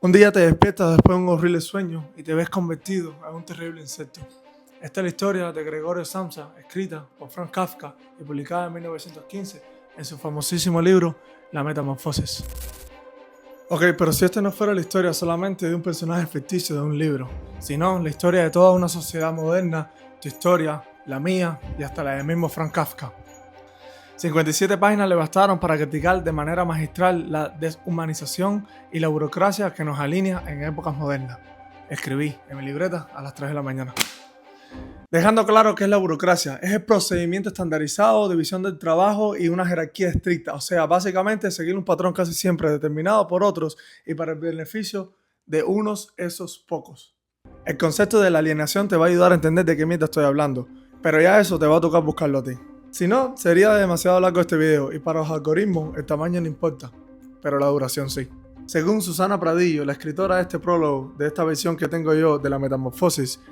Un día te despiertas después de un horrible sueño y te ves convertido en un terrible insecto. Esta es la historia de Gregorio Samsa, escrita por Franz Kafka y publicada en 1915 en su famosísimo libro La Metamorfosis. Ok, pero si esta no fuera la historia solamente de un personaje ficticio de un libro, sino la historia de toda una sociedad moderna, tu historia, la mía y hasta la del mismo Franz Kafka. 57 páginas le bastaron para criticar de manera magistral la deshumanización y la burocracia que nos alinea en épocas modernas. Escribí en mi libreta a las 3 de la mañana. Dejando claro qué es la burocracia, es el procedimiento estandarizado, división del trabajo y una jerarquía estricta, o sea, básicamente seguir un patrón casi siempre determinado por otros y para el beneficio de unos esos pocos. El concepto de la alienación te va a ayudar a entender de qué mierda estoy hablando, pero ya eso te va a tocar buscarlo a ti. Si no, sería demasiado largo este video y para los algoritmos el tamaño no importa, pero la duración sí. Según Susana Pradillo, la escritora de este prólogo, de esta versión que tengo yo de la Metamorfosis,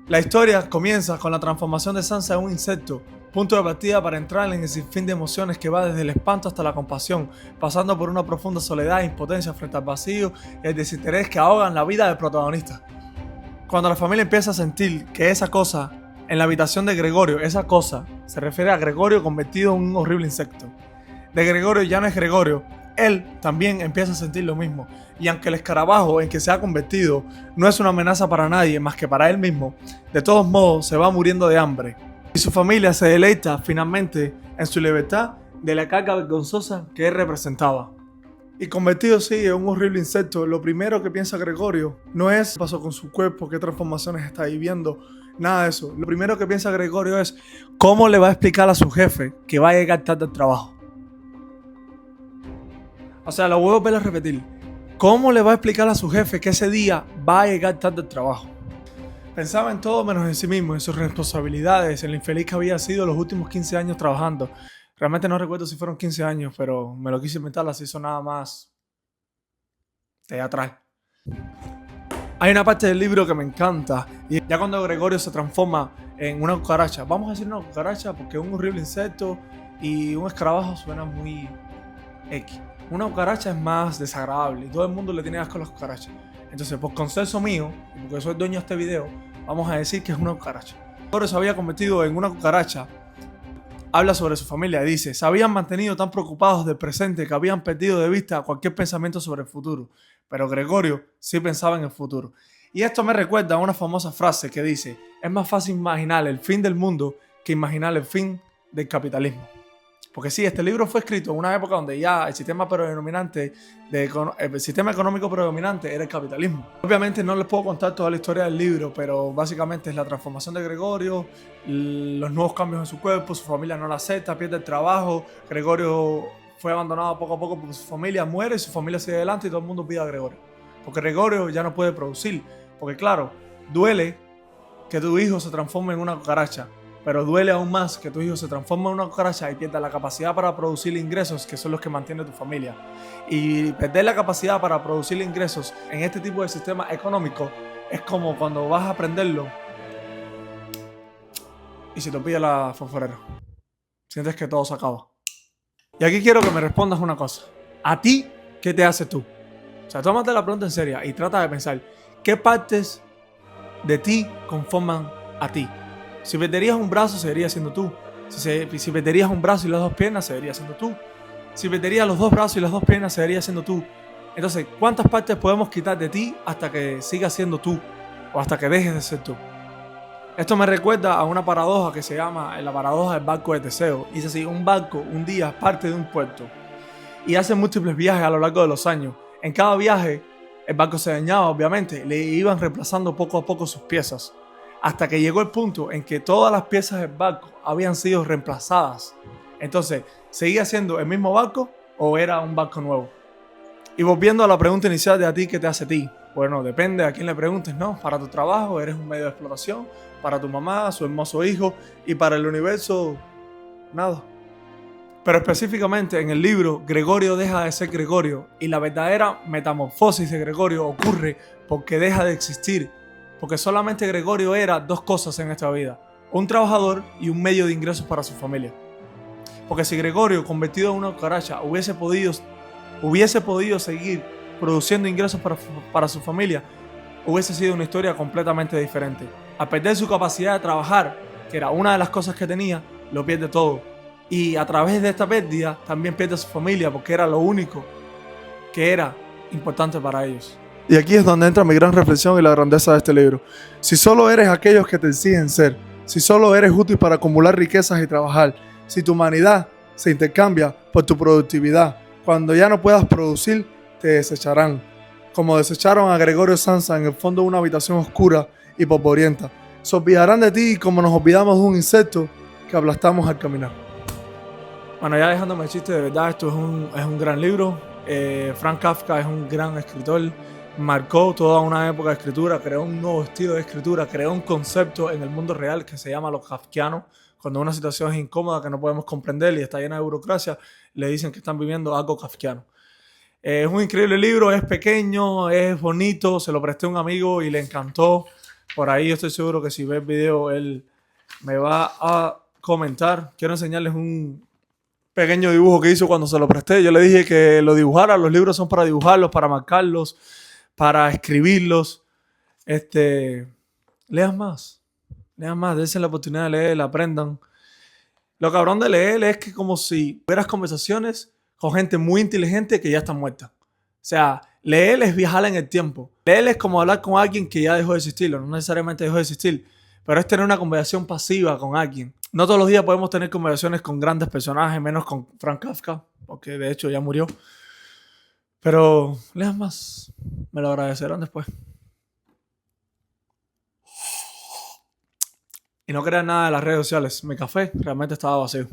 la historia comienza con la transformación de Sansa en un insecto, punto de partida para entrar en el sinfín de emociones que va desde el espanto hasta la compasión, pasando por una profunda soledad e impotencia frente al vacío y el desinterés que ahogan la vida del protagonista. Cuando la familia empieza a sentir que esa cosa en la habitación de Gregorio, esa cosa, se refiere a Gregorio convertido en un horrible insecto. De Gregorio ya no es Gregorio, él también empieza a sentir lo mismo. Y aunque el escarabajo en que se ha convertido no es una amenaza para nadie más que para él mismo, de todos modos se va muriendo de hambre. Y su familia se deleita finalmente en su libertad de la carga vergonzosa que él representaba. Y convertido sí en un horrible insecto, lo primero que piensa Gregorio no es qué pasó con su cuerpo, qué transformaciones está viviendo, nada de eso. Lo primero que piensa Gregorio es cómo le va a explicar a su jefe que va a llegar tarde al trabajo. O sea, lo voy a volver a repetir. ¿Cómo le va a explicar a su jefe que ese día va a llegar tarde al trabajo? Pensaba en todo menos en sí mismo, en sus responsabilidades, en lo infeliz que había sido los últimos 15 años trabajando. Realmente no recuerdo si fueron 15 años, pero me lo quise inventar, así sonaba más teatral. Hay una parte del libro que me encanta, y ya cuando Gregorio se transforma en una cucaracha, vamos a decir una cucaracha porque es un horrible insecto y un escarabajo suena muy X. Una cucaracha es más desagradable y todo el mundo le tiene asco a las cucarachas. Entonces, por consenso mío, y porque soy dueño de este video, vamos a decir que es una cucaracha. Gregorio se había convertido en una cucaracha. Habla sobre su familia y dice: se habían mantenido tan preocupados del presente que habían perdido de vista cualquier pensamiento sobre el futuro. Pero Gregorio sí pensaba en el futuro. Y esto me recuerda a una famosa frase que dice: es más fácil imaginar el fin del mundo que imaginar el fin del capitalismo. Porque sí, este libro fue escrito en una época donde ya el sistema económico predominante era el capitalismo. Obviamente no les puedo contar toda la historia del libro, pero básicamente es la transformación de Gregorio, los nuevos cambios en su cuerpo, su familia no la acepta, pierde el trabajo, Gregorio fue abandonado poco a poco porque su familia muere y su familia sigue adelante y todo el mundo pide a Gregorio. Porque Gregorio ya no puede producir, porque claro, duele que tu hijo se transforme en una cucaracha, pero duele aún más que tu hijo se transforme en una cucaracha y pierda la capacidad para producir ingresos que son los que mantiene tu familia. Y perder la capacidad para producir ingresos en este tipo de sistema económico es como cuando vas a prenderlo y se te pilla la fosforera. Sientes que todo se acaba. Y aquí quiero que me respondas una cosa. ¿A ti qué te hace tú? O sea, tómate la pregunta en serio y trata de pensar qué partes de ti conforman a ti. Si perderías un brazo, seguirías siendo tú. Si perderías un brazo y las dos piernas, seguirías siendo tú. Si perderías los dos brazos y las dos piernas, seguirías siendo tú. Entonces, ¿cuántas partes podemos quitar de ti hasta que sigas siendo tú? O hasta que dejes de ser tú. Esto me recuerda a una paradoja que se llama la paradoja del barco de Teseo. Dice así: un barco un día parte de un puerto y hace múltiples viajes a lo largo de los años. En cada viaje, el barco se dañaba, obviamente, le iban reemplazando poco a poco sus piezas, hasta que llegó el punto en que todas las piezas del barco habían sido reemplazadas. Entonces, ¿seguía siendo el mismo barco o era un barco nuevo? Y volviendo a la pregunta inicial de a ti, ¿qué te hace a ti? Bueno, depende a quién le preguntes, ¿no? Para tu trabajo eres un medio de explotación, para tu mamá, su hermoso hijo, y para el universo, nada. Pero específicamente en el libro, Gregorio deja de ser Gregorio y la verdadera metamorfosis de Gregorio ocurre porque deja de existir. Porque solamente Gregorio era dos cosas en esta vida: un trabajador y un medio de ingresos para su familia. Porque si Gregorio, convertido en una cucaracha, hubiese podido seguir produciendo ingresos para su familia, hubiese sido una historia completamente diferente. Al perder su capacidad de trabajar, que era una de las cosas que tenía, lo pierde todo. Y a través de esta pérdida también pierde a su familia, porque era lo único que era importante para ellos. Y aquí es donde entra mi gran reflexión y la grandeza de este libro. Si solo eres aquellos que te exigen ser, si solo eres útil para acumular riquezas y trabajar, si tu humanidad se intercambia por tu productividad, cuando ya no puedas producir, te desecharán. Como desecharon a Gregorio Samsa en el fondo de una habitación oscura y polvorienta. Se olvidarán de ti como nos olvidamos de un insecto que aplastamos al caminar. Bueno, ya dejándome el chiste, de verdad, esto es un gran libro. Frank Kafka es un gran escritor. Marcó toda una época de escritura, creó un nuevo estilo de escritura, creó un concepto en el mundo real que se llama lo kafkiano. Cuando una situación es incómoda, que no podemos comprender y está llena de burocracia, le dicen que están viviendo algo kafkiano. Es un increíble libro, es pequeño, es bonito, se lo presté a un amigo y le encantó. Por ahí yo estoy seguro que si ve el video él me va a comentar. Quiero enseñarles un pequeño dibujo que hizo cuando se lo presté. Yo le dije que lo dibujara, los libros son para dibujarlos, para marcarlos, para escribirlos. Lean más, dense la oportunidad de leer, aprendan. Lo cabrón de leer es que como si tuvieras conversaciones con gente muy inteligente que ya está muerta. O sea, leer es viajar en el tiempo. Leer es como hablar con alguien que ya dejó de existir, no necesariamente dejó de existir, pero es tener una conversación pasiva con alguien. No todos los días podemos tener conversaciones con grandes personajes, menos con Frank Kafka, porque de hecho ya murió. Pero lean más, me lo agradecerán después. Y no crean nada de las redes sociales. Mi café realmente estaba vacío.